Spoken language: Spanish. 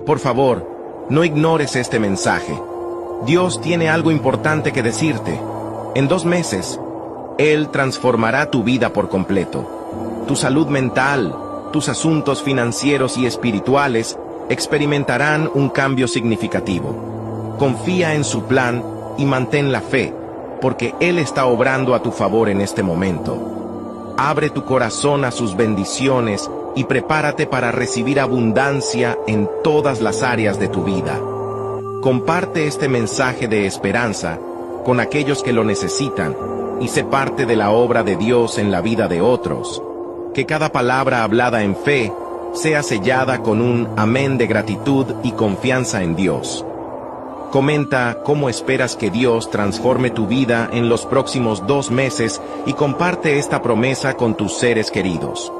Por favor, no ignores este mensaje. Dios tiene algo importante que decirte. En 2 meses, Él transformará tu vida por completo. Tu salud mental, tus asuntos financieros y espirituales experimentarán un cambio significativo. Confía en su plan y mantén la fe, porque Él está obrando a tu favor en este momento. Abre tu corazón a sus bendiciones y prepárate para recibir abundancia en todas las áreas de tu vida. Comparte este mensaje de esperanza con aquellos que lo necesitan y sé parte de la obra de Dios en la vida de otros. Que cada palabra hablada en fe sea sellada con un amén de gratitud y confianza en Dios. Comenta cómo esperas que Dios transforme tu vida en los próximos 2 meses y comparte esta promesa con tus seres queridos.